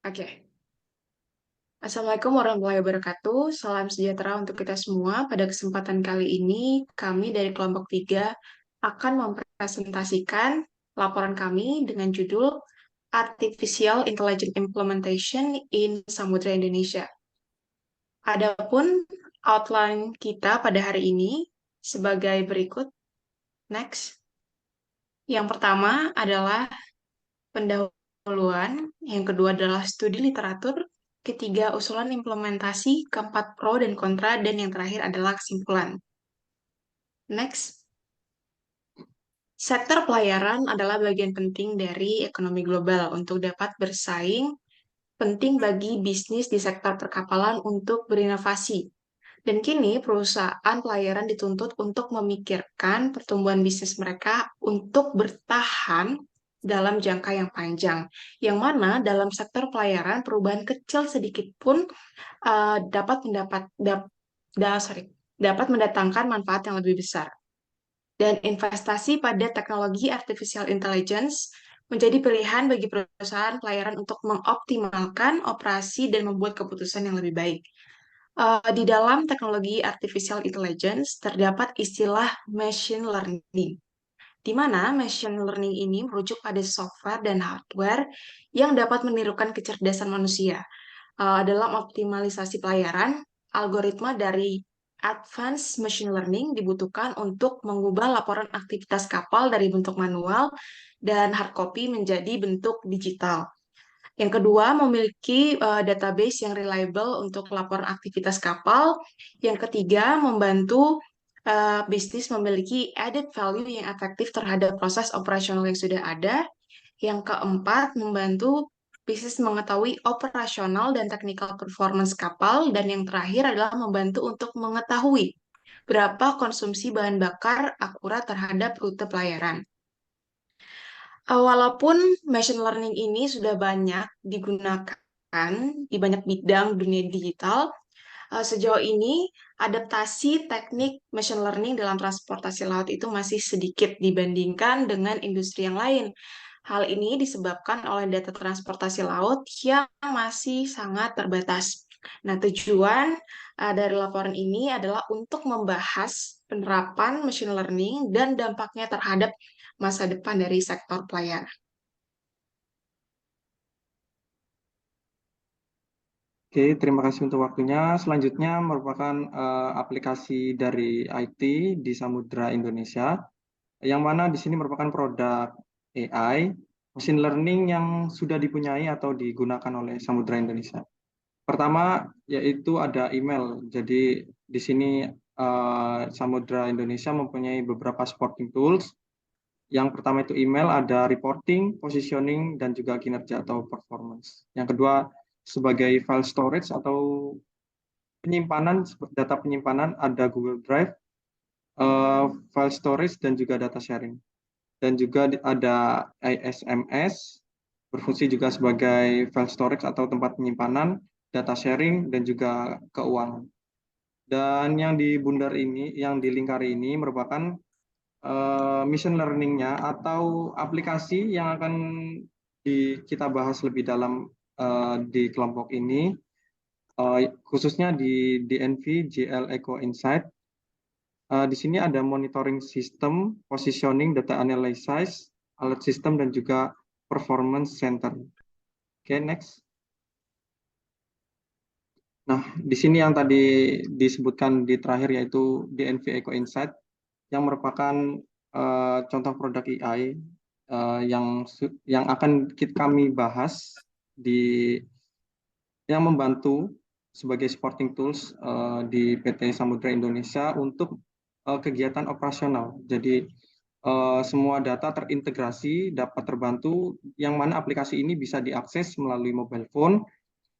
Oke. Assalamualaikum warahmatullahi wabarakatuh. Salam sejahtera untuk kita semua. Pada kesempatan kali ini, kami dari kelompok 3 akan mempresentasikan laporan kami dengan judul Artificial Intelligence Implementation in Samudra Indonesia. Adapun outline kita pada hari ini sebagai berikut. Next. Yang pertama adalah pendahuluan, yang kedua adalah studi literatur, ketiga usulan implementasi, keempat pro dan kontra, dan yang terakhir adalah kesimpulan. Next, sektor pelayaran adalah bagian penting dari ekonomi global untuk dapat bersaing, penting bagi bisnis di sektor perkapalan untuk berinovasi. Dan kini perusahaan pelayaran dituntut untuk memikirkan pertumbuhan bisnis mereka untuk bertahan dalam jangka yang panjang. Yang mana dalam sektor pelayaran perubahan kecil sedikit pun dapat dapat mendatangkan manfaat yang lebih besar. Dan investasi pada teknologi artificial intelligence menjadi pilihan bagi perusahaan pelayaran untuk mengoptimalkan operasi dan membuat keputusan yang lebih baik. Di dalam teknologi artificial intelligence terdapat istilah machine learning, di mana machine learning ini merujuk pada software dan hardware yang dapat menirukan kecerdasan manusia. Dalam optimalisasi pelayaran, algoritma dari advanced machine learning dibutuhkan untuk mengubah laporan aktivitas kapal dari bentuk manual dan hard copy menjadi bentuk digital. Yang kedua, memiliki database yang reliable untuk laporan aktivitas kapal. Yang ketiga, membantu bisnis memiliki added value yang efektif terhadap proses operasional yang sudah ada. Yang keempat, membantu bisnis mengetahui operasional dan technical performance kapal. Dan yang terakhir adalah membantu untuk mengetahui berapa konsumsi bahan bakar akurat terhadap rute pelayaran. Walaupun machine learning ini sudah banyak digunakan di banyak bidang dunia digital, sejauh ini adaptasi teknik machine learning dalam transportasi laut itu masih sedikit dibandingkan dengan industri yang lain. Hal ini disebabkan oleh data transportasi laut yang masih sangat terbatas. Nah, tujuan dari laporan ini adalah untuk membahas penerapan machine learning dan dampaknya terhadap masa depan dari sektor pelayaran. Oke, terima kasih untuk waktunya. Selanjutnya merupakan aplikasi dari IT di Samudra Indonesia, yang mana di sini merupakan produk AI, machine learning yang sudah dipunyai atau digunakan oleh Samudra Indonesia. Pertama, yaitu ada email. Jadi di sini Samudra Indonesia mempunyai beberapa supporting tools. Yang pertama itu email, ada reporting, positioning, dan juga kinerja atau performance. Yang kedua, sebagai file storage atau penyimpanan, data penyimpanan, ada Google Drive, file storage, dan juga data sharing. Dan juga ada ISMS, berfungsi juga sebagai file storage atau tempat penyimpanan, data sharing, dan juga keuangan. Dan yang di bundar ini, yang di lingkar ini merupakan mission learning-nya atau aplikasi yang akan kita bahas lebih dalam di kelompok ini, khususnya di DNV GL Eco Insight. Di sini ada monitoring system, positioning, data analysis, alert system, dan juga performance center. Oke, next. Nah, di sini yang tadi disebutkan di terakhir yaitu DNV Eco Insight, yang merupakan contoh produk AI yang akan kami bahas di yang membantu sebagai supporting tools di PT Samudra Indonesia untuk kegiatan operasional. Jadi semua data terintegrasi dapat terbantu, yang mana aplikasi ini bisa diakses melalui mobile phone,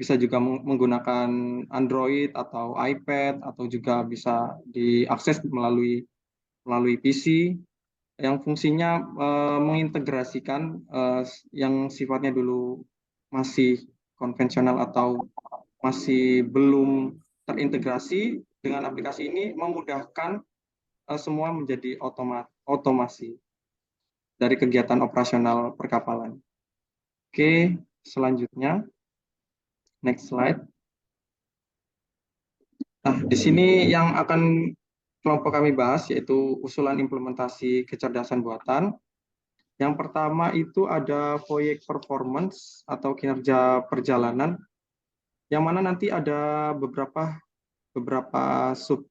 bisa juga menggunakan Android atau iPad, atau juga bisa diakses melalui PC, yang fungsinya mengintegrasikan yang sifatnya dulu masih konvensional atau masih belum terintegrasi dengan aplikasi ini, memudahkan semua menjadi otomasi dari kegiatan operasional perkapalan. Oke, selanjutnya Next slide. Nah, di sini yang akan kelompok kami bahas yaitu usulan implementasi kecerdasan buatan. Yang pertama itu ada proyek performance atau kinerja perjalanan, yang mana nanti ada beberapa sub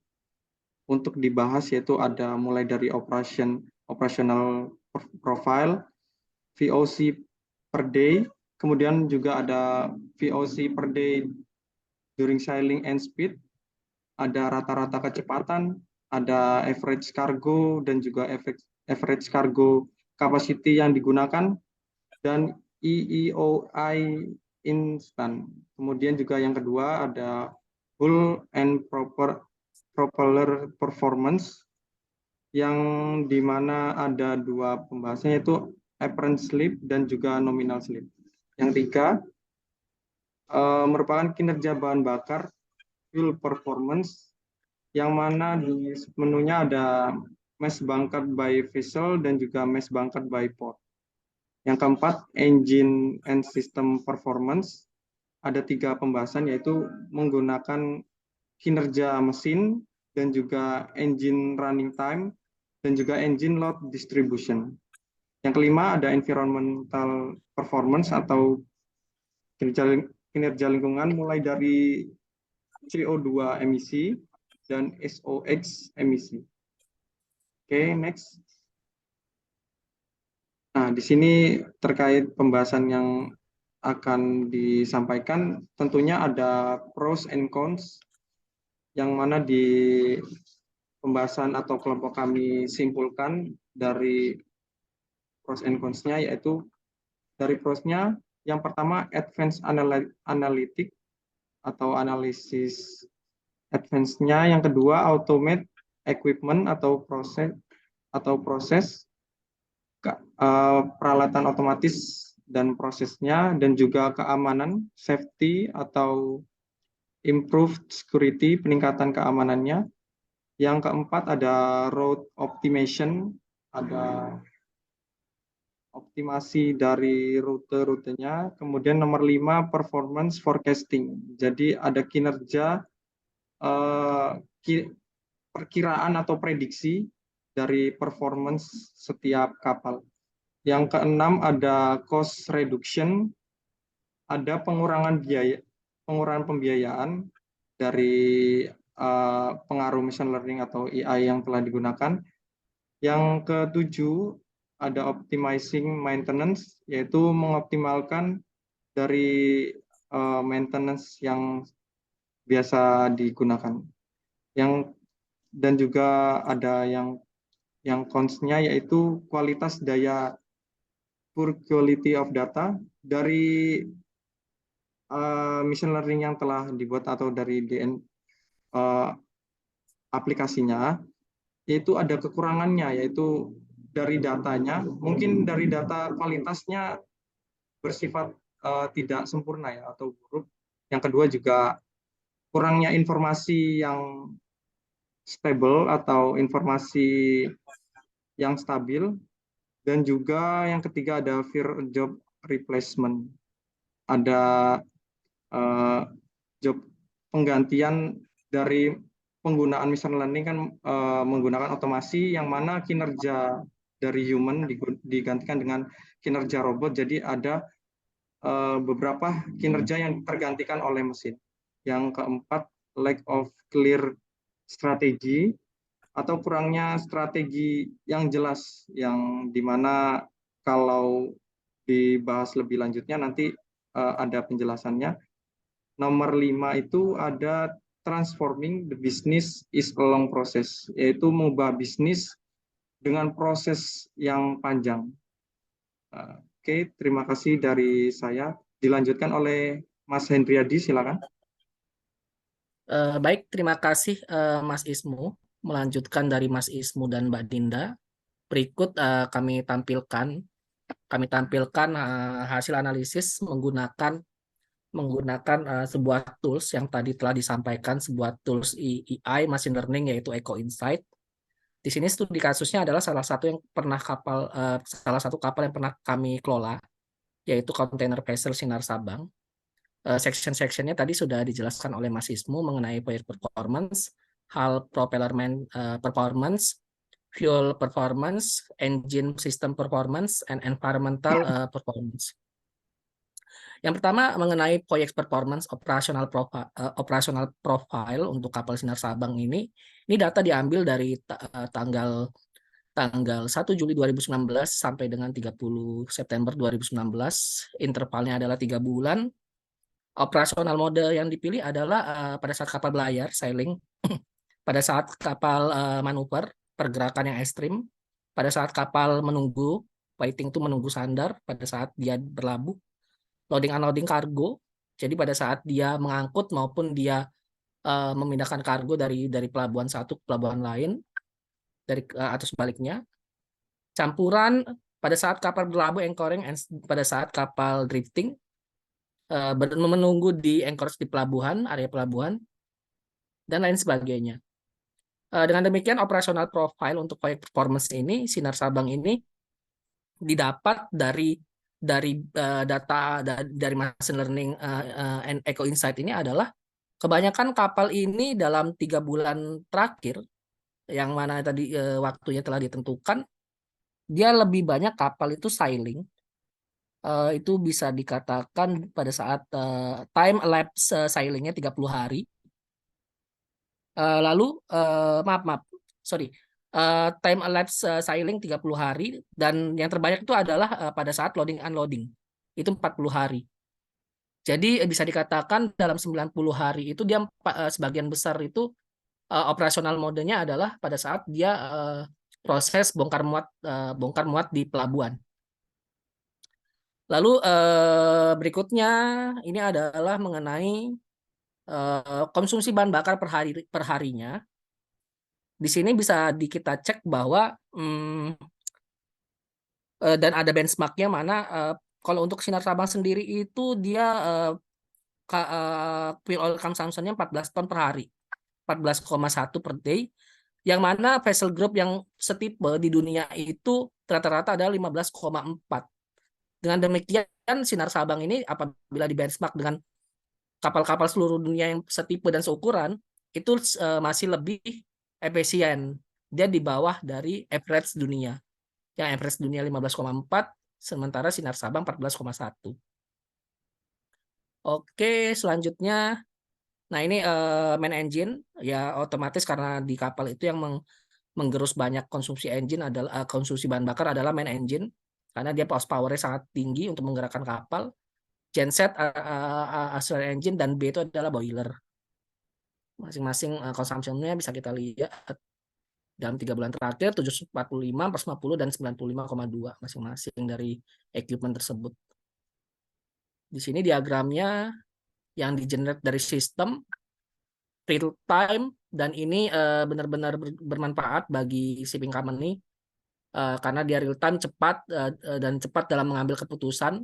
untuk dibahas, yaitu ada mulai dari operational profile, VOC per day, kemudian juga ada VOC per day during sailing and speed, ada rata-rata kecepatan, ada average cargo dan juga average cargo capacity yang digunakan, dan EEOI instant. Kemudian juga yang kedua ada hull and propeller performance, yang dimana ada dua pembahasannya, yaitu apparent slip dan juga nominal slip. Yang tiga merupakan kinerja bahan bakar fuel performance, yang mana di menunya ada mass bunked by vessel dan juga mass bunked by port. Yang keempat, engine and system performance. Ada tiga pembahasan, yaitu menggunakan kinerja mesin dan juga engine running time dan juga engine load distribution. Yang kelima, ada environmental performance atau kinerja lingkungan, mulai dari CO2 emisi dan SOx emisi. Oke, next. Nah, di sini terkait pembahasan yang akan disampaikan, tentunya ada pros and cons, yang mana di pembahasan atau kelompok kami simpulkan dari pros and cons-nya, yaitu dari pros-nya, yang pertama advanced analytic atau analisis advance-nya, yang kedua automate equipment atau proses peralatan otomatis dan prosesnya, dan juga keamanan safety atau improved security, peningkatan keamanannya. Yang keempat ada road optimization, ada optimasi dari rute-rutenya. Kemudian nomor 5 performance forecasting. Jadi ada kinerja perkiraan atau prediksi dari performance setiap kapal. Yang keenam ada cost reduction, ada pengurangan pembiayaan dari pengaruh machine learning atau AI yang telah digunakan. Yang ketujuh ada optimizing maintenance, yaitu mengoptimalkan dari maintenance yang biasa digunakan. Dan juga ada yang cons-nya, yaitu kualitas daya, poor quality of data dari machine learning yang telah dibuat atau dari aplikasinya, yaitu ada kekurangannya, yaitu dari datanya, mungkin dari data kualitasnya bersifat tidak sempurna ya, atau buruk. Yang kedua juga kurangnya informasi yang stable atau informasi yang stabil. Dan juga yang ketiga ada fear job replacement, ada job penggantian dari penggunaan machine learning kan menggunakan otomasi, yang mana kinerja dari human digantikan dengan kinerja robot. Jadi ada beberapa kinerja yang tergantikan oleh mesin. Yang keempat, lack of clear strategy atau kurangnya strategi yang jelas, yang dimana kalau dibahas lebih lanjutnya nanti ada penjelasannya. Nomor 5 itu ada transforming the business is a long process, yaitu mengubah bisnis dengan proses yang panjang. Oke, terima kasih dari saya. Dilanjutkan oleh Mas Hendriadi, silakan. Baik, terima kasih Mas Ismu. Melanjutkan dari Mas Ismu dan Mbak Dinda, berikut kami tampilkan hasil analisis menggunakan sebuah tools yang tadi telah disampaikan, sebuah tools AI machine learning, yaitu Eco Insight. Di sini studi kasusnya adalah salah satu kapal yang pernah kami kelola, yaitu container vessel Sinar Sabang. Section-sectionnya tadi sudah dijelaskan oleh Mas Ismu mengenai proyek performance, hal propeller performance, fuel performance, engine system performance, and environmental performance. Yang pertama mengenai proyek performance operational profile untuk kapal Sinar Sabang ini data diambil dari tanggal 1 Juli 2019 sampai dengan 30 September 2019. Intervalnya adalah 3 bulan. Operasional mode yang dipilih adalah pada saat kapal belayar, sailing, pada saat kapal manuver, pergerakan yang ekstrim, pada saat kapal menunggu, waiting itu menunggu sandar, pada saat dia berlabuh, loading unloading kargo, jadi pada saat dia mengangkut maupun dia memindahkan kargo dari pelabuhan satu ke pelabuhan lain, atau sebaliknya, campuran pada saat kapal berlabuh anchoring, pada saat kapal drifting, menunggu di anchorage di pelabuhan, area pelabuhan, dan lain sebagainya. Dengan demikian, operational profile untuk proyek performance ini, Sinar Sabang ini didapat dari data dari machine learning and eco insight ini adalah kebanyakan kapal ini dalam 3 bulan terakhir, yang mana tadi waktunya telah ditentukan, dia lebih banyak kapal itu sailing. Itu bisa dikatakan pada saat time elapsed sailingnya 30 hari. Lalu sorry, time elapsed sailing 30 hari, dan yang terbanyak itu adalah pada saat loading unloading, itu 40 hari. Jadi bisa dikatakan dalam 90 hari itu dia sebagian besar itu operasional modenya adalah pada saat dia proses bongkar muat di pelabuhan. Lalu berikutnya ini adalah mengenai konsumsi bahan bakar per harinya. Di sini bisa kita cek bahwa dan ada benchmarknya mana kalau untuk Sinar Sabang sendiri itu dia fuel oil consumption-nya 14 ton per hari, 14,1 per day, yang mana vessel group yang setipe di dunia itu rata-rata adalah 15,4. Dengan demikian, Sinar Sabang ini apabila di benchmark dengan kapal-kapal seluruh dunia yang setipe dan seukuran, itu masih lebih efisien. Dia di bawah dari average dunia. Yang average dunia 15,4, sementara Sinar Sabang 14,1. Oke, selanjutnya. Nah, ini main engine. Ya, otomatis karena di kapal itu yang menggerus banyak konsumsi engine adalah konsumsi bahan bakar adalah main engine, karena dia horsepower-nya sangat tinggi untuk menggerakkan kapal. Genset, auxiliary engine, dan B itu adalah boiler. Masing-masing consumption-nya bisa kita lihat dalam 3 bulan terakhir, 745, 450, dan 95,2 masing-masing dari equipment tersebut. Di sini diagramnya yang di-generate dari sistem real time, dan ini benar-benar bermanfaat bagi shipping company karena dia real time, cepat dan cepat dalam mengambil keputusan.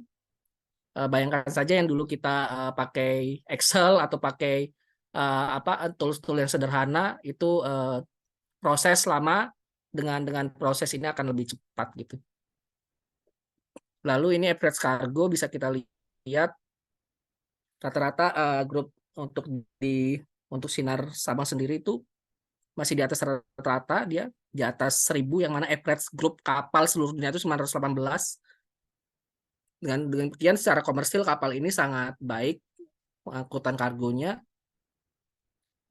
Bayangkan saja yang dulu kita pakai Excel atau pakai tools-tool yang sederhana, itu proses lama, dengan proses ini akan lebih cepat gitu. Lalu ini average cargo bisa kita lihat rata-rata grup untuk Sinar Sabang sendiri itu masih di atas rata-rata, dia di atas 1000, yang mana average grup kapal seluruh dunia itu 918. Dengan demikian secara komersil kapal ini sangat baik pengangkutan kargonya.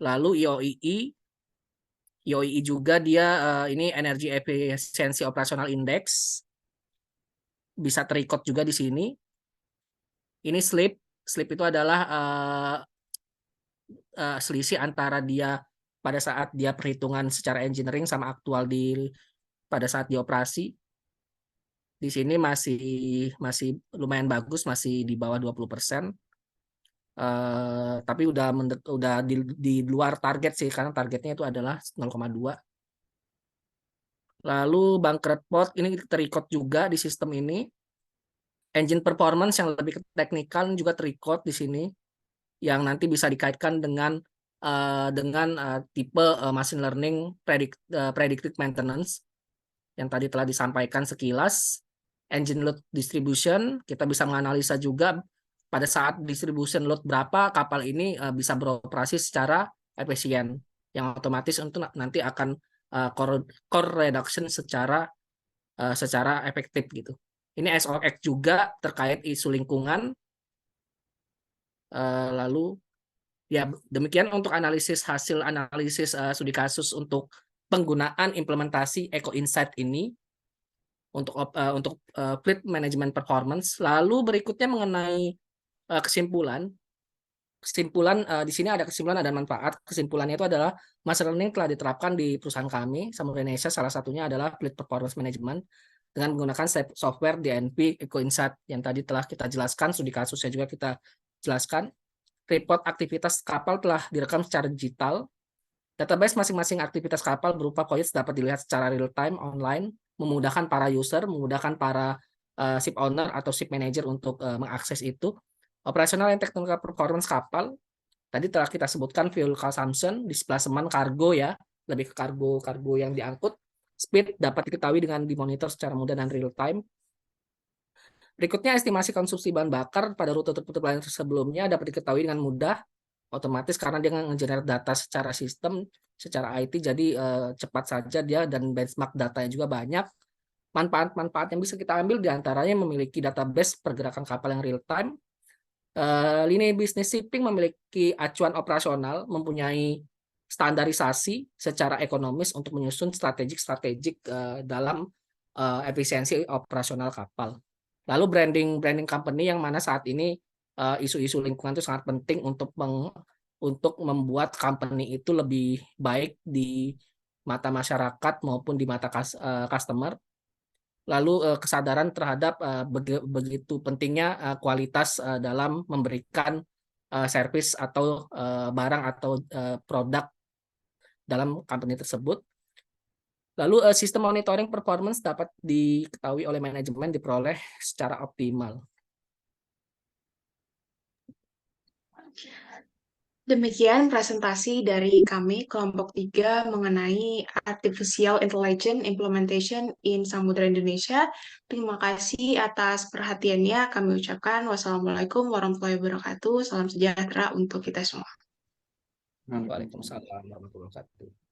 Lalu IOEE juga dia ini Energy Efficiency Operational Index bisa terikot juga di sini. Ini slip itu adalah selisih antara dia pada saat dia perhitungan secara engineering sama aktual pada saat dioperasi. Di sini masih lumayan bagus, masih di bawah 20%. Tapi udah di luar target sih, karena targetnya itu adalah 0,2. Lalu bunker port ini terikot juga di sistem ini. Engine performance yang lebih teknikal juga terikot di sini, yang nanti bisa dikaitkan dengan tipe machine learning predictive maintenance yang tadi telah disampaikan sekilas. Engine load distribution kita bisa menganalisa juga pada saat distribution load berapa kapal ini bisa beroperasi secara efisien, yang otomatis untuk nanti akan core reduction secara efektif gitu. Ini SOX juga terkait isu lingkungan. Lalu ya demikian untuk hasil analisis studi kasus untuk penggunaan implementasi Eco Insight ini untuk fleet management performance. Lalu berikutnya mengenai kesimpulan di sini ada kesimpulan, ada manfaat. Kesimpulannya itu adalah machine learning telah diterapkan di perusahaan kami Samudra Indonesia. Salah satunya adalah fleet performance management dengan menggunakan software DNP Eco Insight yang tadi telah kita jelaskan, studi kasusnya juga kita jelaskan. Report aktivitas kapal telah direkam secara digital. Database masing-masing aktivitas kapal berupa voyage dapat dilihat secara real time online, memudahkan para user, memudahkan para ship owner atau ship manager untuk mengakses itu. Operasional dan technical performance kapal tadi telah kita sebutkan, fuel consumption, displacement kargo ya, lebih ke kargo yang diangkut. Speed dapat diketahui dengan dimonitor secara mudah dan real time. Berikutnya estimasi konsumsi bahan bakar pada rute lain sebelumnya dapat diketahui dengan mudah, otomatis karena dia nge-generate data secara sistem, secara IT, jadi cepat saja dia, dan benchmark datanya juga banyak. Manfaat-manfaat yang bisa kita ambil diantaranya memiliki database pergerakan kapal yang real time. Lini bisnis shipping memiliki acuan operasional, mempunyai standarisasi secara ekonomis untuk menyusun strategik dalam efisiensi operasional kapal. Lalu branding company yang mana saat ini isu-isu lingkungan itu sangat penting untuk membuat company itu lebih baik di mata masyarakat maupun di mata customer. Lalu kesadaran terhadap begitu pentingnya kualitas dalam memberikan service atau barang atau produk dalam company tersebut. Lalu sistem monitoring performance dapat diketahui oleh manajemen diperoleh secara optimal. Demikian presentasi dari kami kelompok 3 mengenai Artificial Intelligence Implementation in Samudra Indonesia. Terima kasih atas perhatiannya. Kami ucapkan wassalamualaikum warahmatullahi wabarakatuh. Salam sejahtera untuk kita semua. Waalaikumsalam warahmatullahi wabarakatuh.